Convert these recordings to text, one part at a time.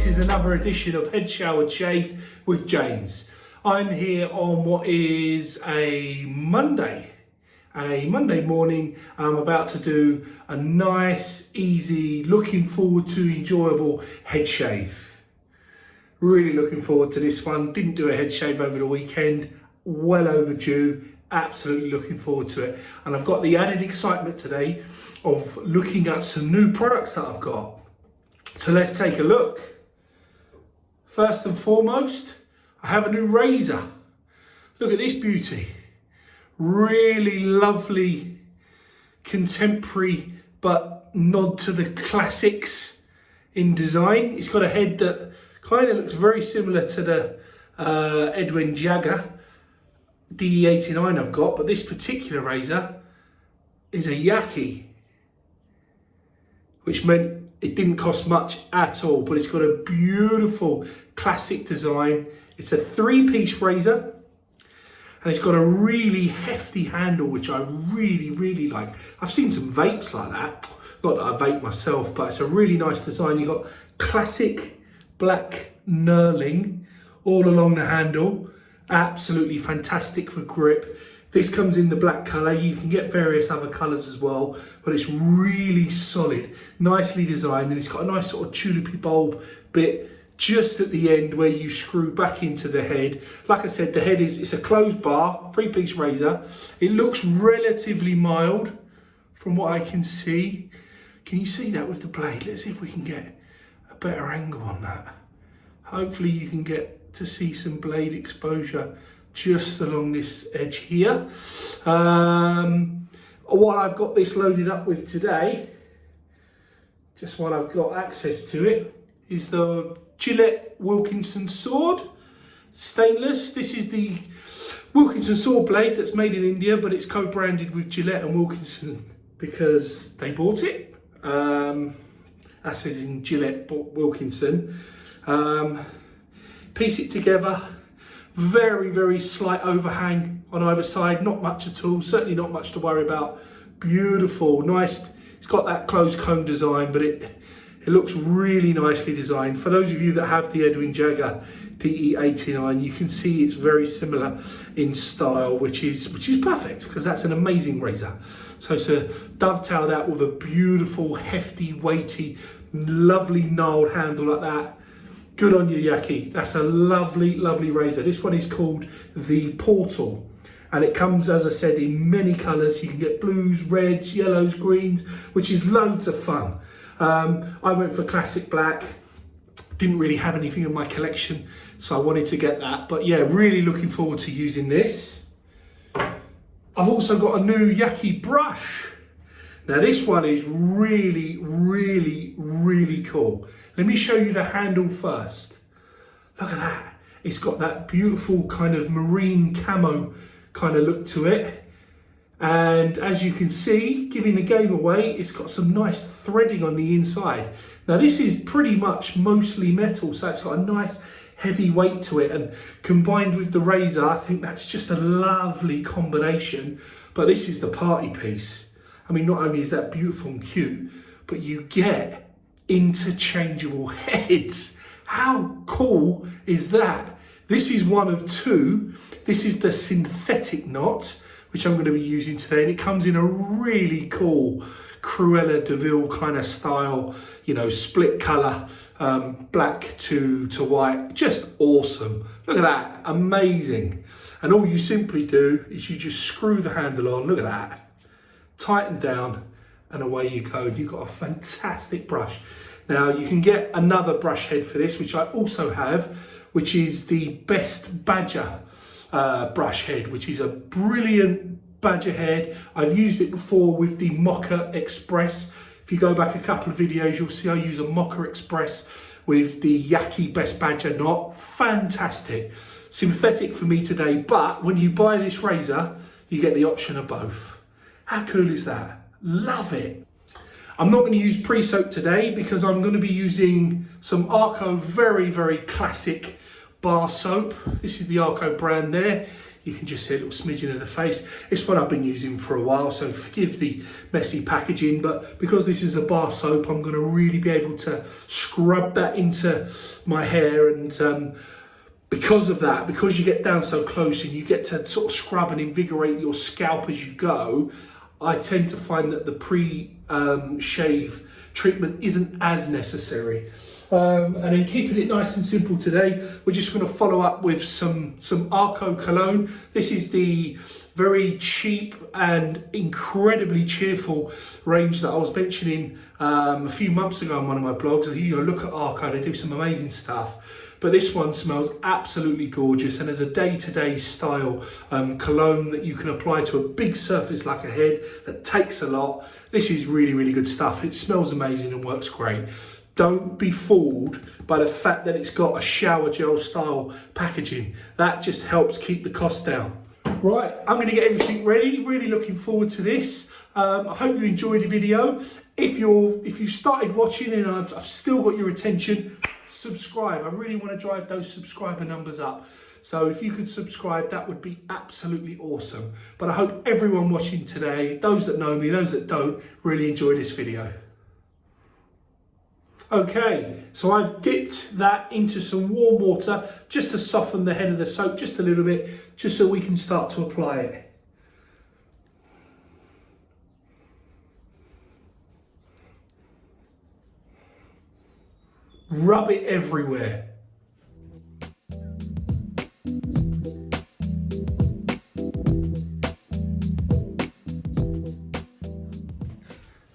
this is another edition of Head Showered Shaved with James. I'm here on what is a Monday morning, and I'm about to do a nice, easy, looking forward to enjoyable head shave. Really looking forward to this one. Didn't do a head shave over the weekend, well overdue, absolutely looking forward to it. And I've got the added excitement today of looking at some new products that I've got. So let's take a look. First and foremost, I have a new razor. Look at this beauty. Really lovely, contemporary, but nod to the classics in design. It's got a head that kind of looks very similar to the Edwin Jagger DE89 I've got, but this particular razor is a Yaqi, which meant it didn't cost much at all, but it's got a beautiful classic design. It's a 3-piece razor, and it's got a really hefty handle, which I really like. I've seen some vapes like that. Not that I vape myself, but it's a really nice design. You've got classic black knurling all along the handle. Absolutely fantastic for grip. This comes in the black colour. You can get various other colours as well, but it's really solid, nicely designed, and it's got a nice sort of tulipy bulb bit just at the end where you screw back into the head. Like I said, the head it's a closed bar, 3-piece razor. It looks relatively mild from what I can see. Can you see that with the blade? Let's see if we can get a better angle on that. Hopefully you can get to see some blade exposure just along this edge here. While I've got this loaded up with today, just while I've got access to it, is the Gillette Wilkinson sword, stainless. This is the Wilkinson sword blade that's made in India, but it's co-branded with Gillette and Wilkinson because they bought it. As in Gillette bought Wilkinson. Piece it together. Very slight overhang on either side, not much at all, certainly not much to worry about. Beautiful, nice. It's got that closed comb design, but it looks really nicely designed. For those of you that have the Edwin Jagger DE89, you can see it's very similar in style, which is perfect because that's an amazing razor. So to dovetail that with a beautiful, hefty, weighty, lovely gnarled handle like that, good on you, Yaqi. That's a lovely razor. This one is called the Portal, and it comes, as I said, in many colours. You can get blues, reds, yellows, greens, which is loads of fun. I went for classic black. Didn't really have anything in my collection, so I wanted to get that. But yeah, really looking forward to using this. I've also got a new Yaqi brush. Now this one is really cool. Let me show you the handle first. Look at that. It's got that beautiful kind of marine camo kind of look to it. And as you can see, giving the game away, it's got some nice threading on the inside. Now this is pretty much mostly metal, so it's got a nice heavy weight to it. And combined with the razor, I think that's just a lovely combination. But this is the party piece. I mean, not only is that beautiful and cute, but you get interchangeable heads. How cool is that? This is one of two. This is the synthetic knot, which I'm going to be using today, and it comes in a really cool Cruella de Vil kind of style, you know, split colour, black to white. Just awesome. Look at that, amazing. And all you simply do is you just screw the handle on. Look at that, tighten down, and away you go. You've got a fantastic brush. Now you can get another brush head for this, which I also have, which is the Best Badger brush head, which is a brilliant badger head. I've used it before with the Mocha Express. If you go back a couple of videos, you'll see I use a Mocha Express with the Yaqi Best Badger knot. Fantastic. Synthetic for me today, but when you buy this razor, you get the option of both. How cool is that? Love it. I'm not going to use pre-soak today because I'm going to be using some Arco very classic bar soap. This is the Arco brand there. You can just see a little smidgen of the face. It's what I've been using for a while, so forgive the messy packaging, but because this is a bar soap, I'm going to really be able to scrub that into my hair, and because of that, because you get down so close and you get to sort of scrub and invigorate your scalp as you go, I tend to find that the pre-shave treatment isn't as necessary. And then keeping it nice and simple today, we're just going to follow up with some Arco Cologne. This is the very cheap and incredibly cheerful range that I was mentioning a few months ago on one of my blogs. You know, look at Arco, they do some amazing stuff. But this one smells absolutely gorgeous, and as a day-to-day style cologne that you can apply to a big surface like a head that takes a lot, this is really, really good stuff. It smells amazing and works great. Don't be fooled by the fact that it's got a shower gel style packaging. That just helps keep the cost down. Right, I'm going to get everything ready. Really looking forward to this. I hope you enjoyed the video. If you've started watching and I've still got your attention, subscribe. I really want to drive those subscriber numbers up. So if you could subscribe, that would be absolutely awesome. But I hope everyone watching today, those that know me, those that don't, really enjoy this video. Okay, so I've dipped that into some warm water just to soften the head of the soap just a little bit, just so we can start to apply it. Rub it everywhere.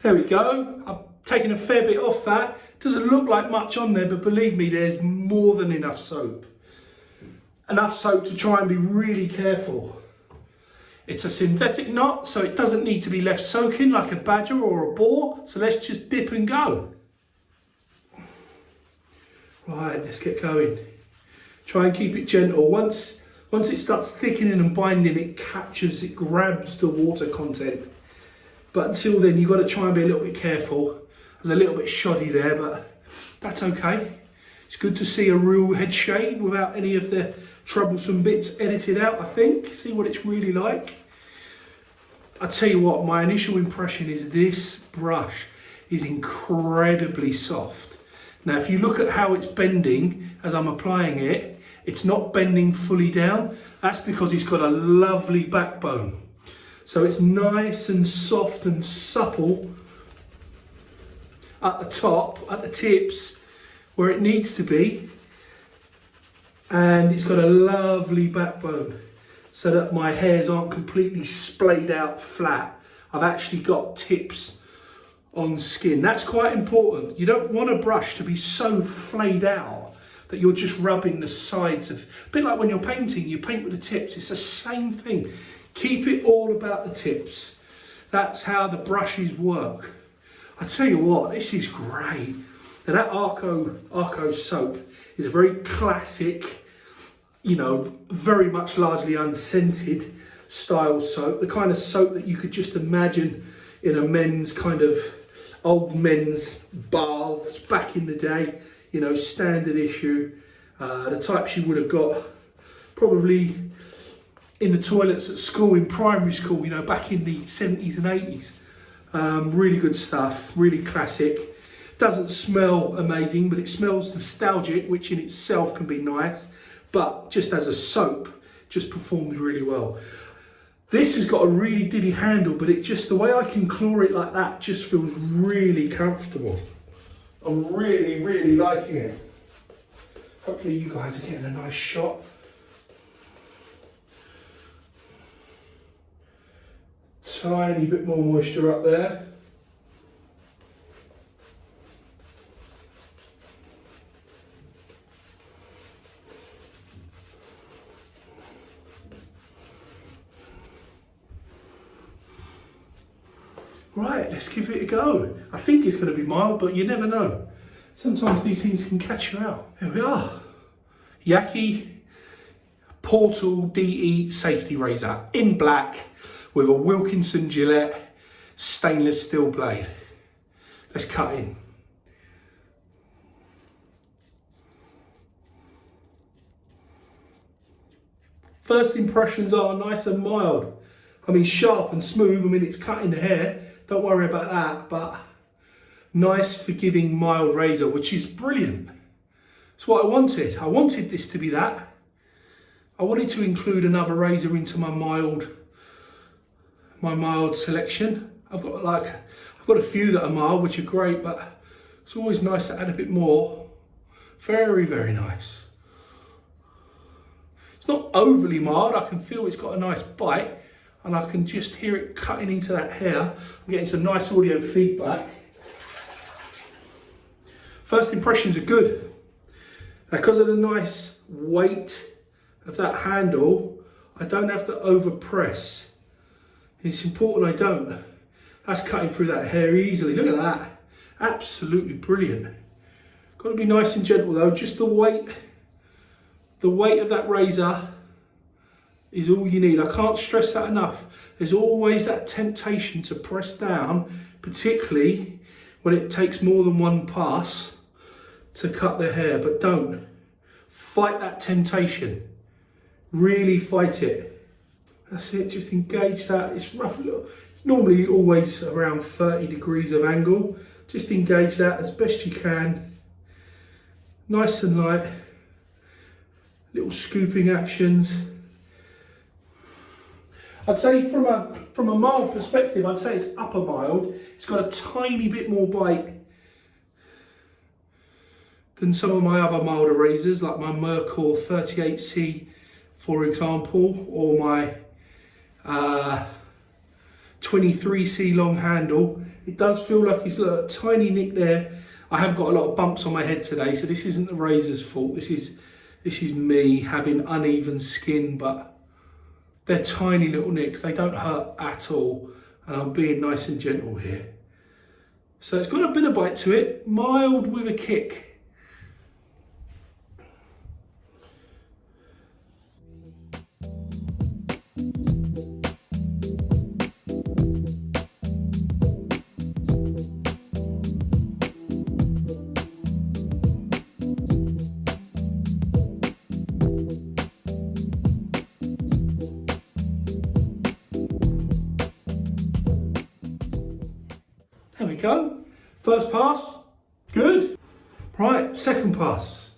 There we go. I've taken a fair bit off that. Doesn't look like much on there, but believe me, there's more than enough soap. Enough soap to try and be really careful. It's a synthetic knot, so it doesn't need to be left soaking like a badger or a boar. So let's just dip and go. Right, let's get going. Try and keep it gentle. Once it starts thickening and binding, it captures, it grabs the water content. But until then, you've got to try and be a little bit careful. I was a little bit shoddy there, but that's okay. It's good to see a real head shave without any of the troublesome bits edited out, I think. See what it's really like. I tell you what, my initial impression is this brush is incredibly soft. Now, if you look at how it's bending as I'm applying it, it's not bending fully down. That's because it's got a lovely backbone. So it's nice and soft and supple at the top, at the tips, where it needs to be. And it's got a lovely backbone so that my hairs aren't completely splayed out flat. I've actually got tips on skin. That's quite important. You don't want a brush to be so flayed out that you're just rubbing the sides of, a bit like when you're painting, you paint with the tips. It's the same thing. Keep it all about the tips. That's how the brushes work. I tell you what, this is great. Now that Arco soap is a very classic, you know, very much largely unscented style soap. The kind of soap that you could just imagine in a men's kind of old men's baths back in the day, you know, standard issue. The types you would have got probably in the toilets at school, in primary school, you know, back in the 70s and 80s. Really good stuff, really classic. Doesn't smell amazing, but it smells nostalgic, which in itself can be nice. But just as a soap, just performs really well. This has got a really diddy handle, but it just, the way I can claw it like that just feels really comfortable. I'm really, really liking it. Hopefully you guys are getting a nice shot. Tiny bit more moisture up there. Right, let's give it a go. I think it's going to be mild, but you never know. Sometimes these things can catch you out. There we are. Yaqi Portal DE Safety Razor in black with a Wilkinson Gillette stainless steel blade. Let's cut in. First impressions are nice and mild. I mean, sharp and smooth. I mean, it's cutting the hair. Don't worry about that. But nice, forgiving, mild razor, which is brilliant. It's what I wanted. I wanted this to be that. I wanted to include another razor into my mild selection. I've got a few that are mild, which are great, but it's always nice to add a bit more. Very, very nice. It's not overly mild. I can feel it's got a nice bite, and I can just hear it cutting into that hair. I'm getting some nice audio feedback. First impressions are good. Now, because of the nice weight of that handle, I don't have to overpress. It's important I don't. That's cutting through that hair easily. Look at that. Absolutely brilliant. Got to be nice and gentle though. Just the weight of that razor is all you need. I can't stress that enough. There's always that temptation to press down, particularly when it takes more than one pass to cut the hair, but don't. Fight that temptation. Really fight it. That's it, just engage that. It's roughly, it's normally always around 30 degrees of angle. Just engage that as best you can. Nice and light. Little scooping actions. I'd say from a mild perspective, I'd say it's upper mild. It's got a tiny bit more bite than some of my other milder razors, like my Mercor 38C, for example, or my 23C long handle. It does feel like it's a tiny nick there. I have got a lot of bumps on my head today, so this isn't the razor's fault. This is me having uneven skin, but they're tiny little nicks. They don't hurt at all, and I'm being nice and gentle here. So it's got a bit of bite to it, mild with a kick. There we go. First pass, good. Right, second pass.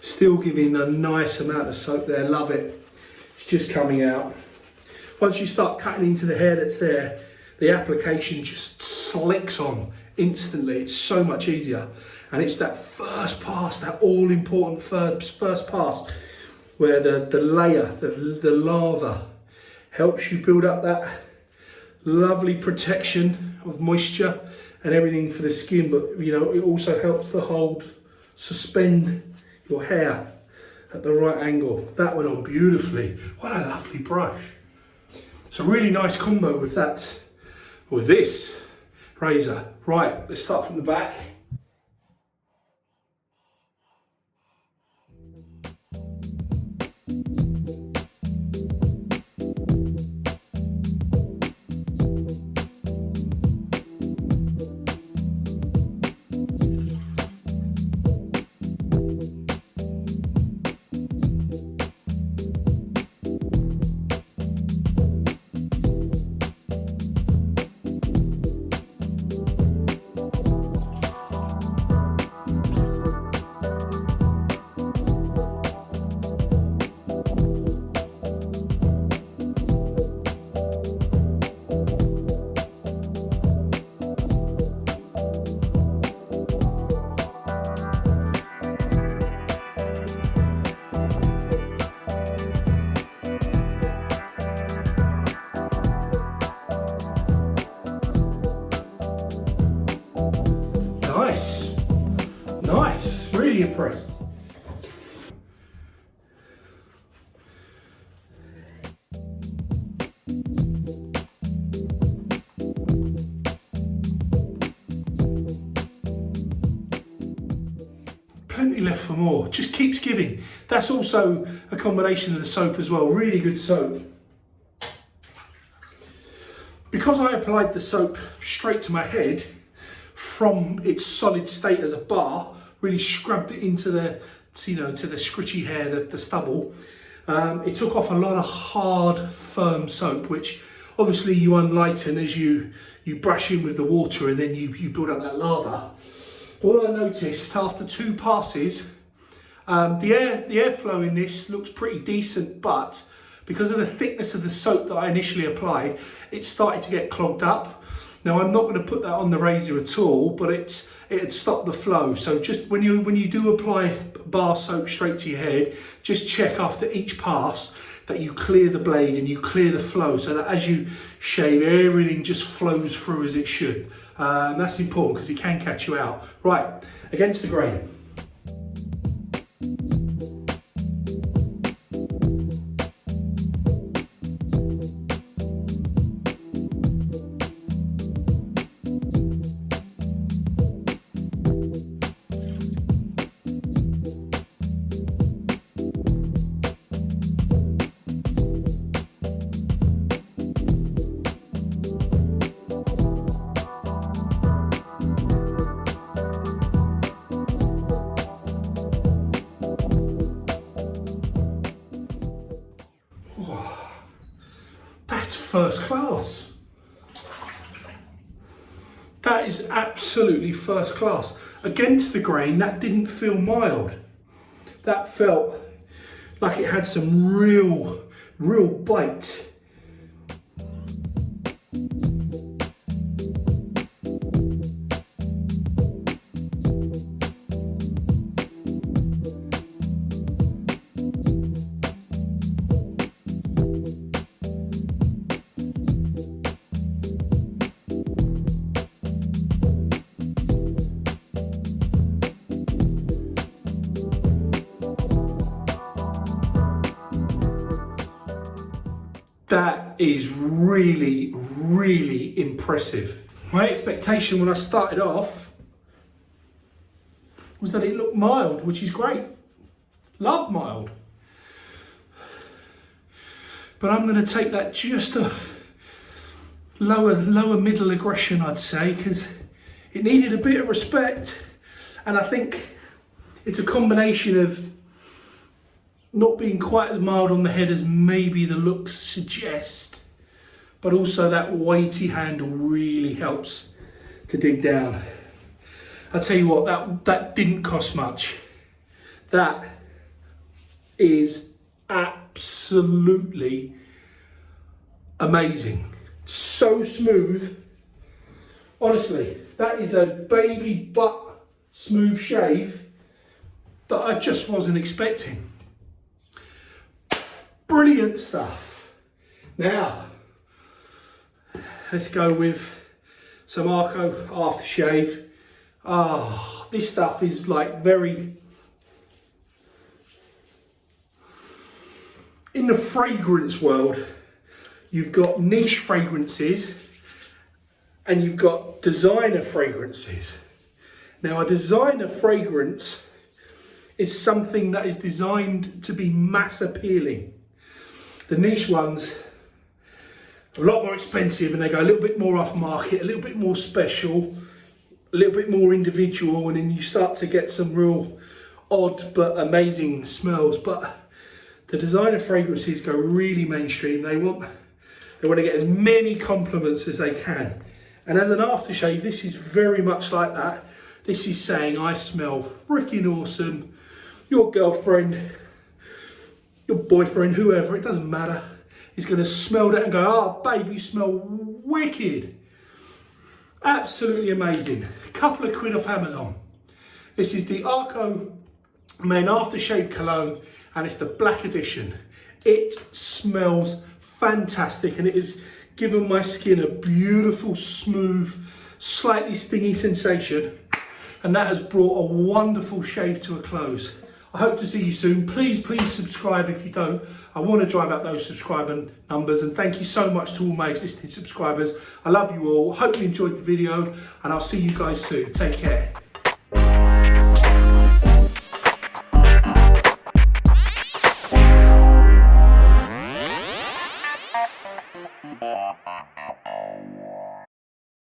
Still giving a nice amount of soap there, love it. It's just coming out. Once you start cutting into the hair that's there, the application just slicks on instantly. It's so much easier. And it's that first pass, that all important first pass, where the layer, the lather, helps you build up that lovely protection of moisture and everything for the skin, but you know, it also helps to suspend your hair at the right angle. That went on beautifully. What a lovely brush. It's a really nice combo with this razor. Right, let's start from the back. Nice, really impressed. Plenty left for more, just keeps giving. That's also a combination of the soap as well, really good soap. Because I applied the soap straight to my head from its solid state as a bar, really scrubbed it into the, to the scritchy hair, the stubble. It took off a lot of hard, firm soap, which obviously you unlighten as you brush in with the water, and then you build up that lather. But what I noticed after 2 passes, the airflow in this looks pretty decent, but because of the thickness of the soap that I initially applied, it started to get clogged up. Now I'm not going to put that on the razor at all, but it had stopped the flow. So just when you do apply bar soap straight to your head, just check after each pass that you clear the blade and you clear the flow, so that as you shave, everything just flows through as it should. And that's important because it can catch you out. Right, against the grain. That's first class. That is absolutely first class. Against the grain, that didn't feel mild. That felt like it had some real bite. That is really, really impressive. My expectation when I started off was that it looked mild, which is great. Love mild. But I'm going to take that just a lower middle aggression, I'd say, because it needed a bit of respect. And I think it's a combination of not being quite as mild on the head as maybe the looks suggest, but also that weighty handle really helps to dig down. I'll tell you what, that didn't cost much. That is absolutely amazing. So smooth. Honestly, that is a baby butt smooth shave that I just wasn't expecting. Brilliant stuff. Now, let's go with Samarco Aftershave. Oh, this stuff is like very... In the fragrance world, you've got niche fragrances and you've got designer fragrances. Now, a designer fragrance is something that is designed to be mass appealing. The niche ones are a lot more expensive and they go a little bit more off market, a little bit more special, a little bit more individual, and then you start to get some real odd but amazing smells. But the designer fragrances go really mainstream. They want to get as many compliments as they can. And as an aftershave, this is very much like that. This is saying, I smell freaking awesome. Your girlfriend, your boyfriend, whoever, it doesn't matter, is going to smell that and go, oh babe, you smell wicked. Absolutely amazing. A couple of quid off Amazon. This is the Arco Men Aftershave Cologne, and it's the black edition. It smells fantastic, and it has given my skin a beautiful, smooth, slightly stingy sensation, and that has brought a wonderful shave to a close. I hope to see you soon. Please subscribe if you don't. I want to drive up those subscriber numbers, and thank you so much to all my existing subscribers. I love you all. Hope you enjoyed the video, and I'll see you guys soon. Take care.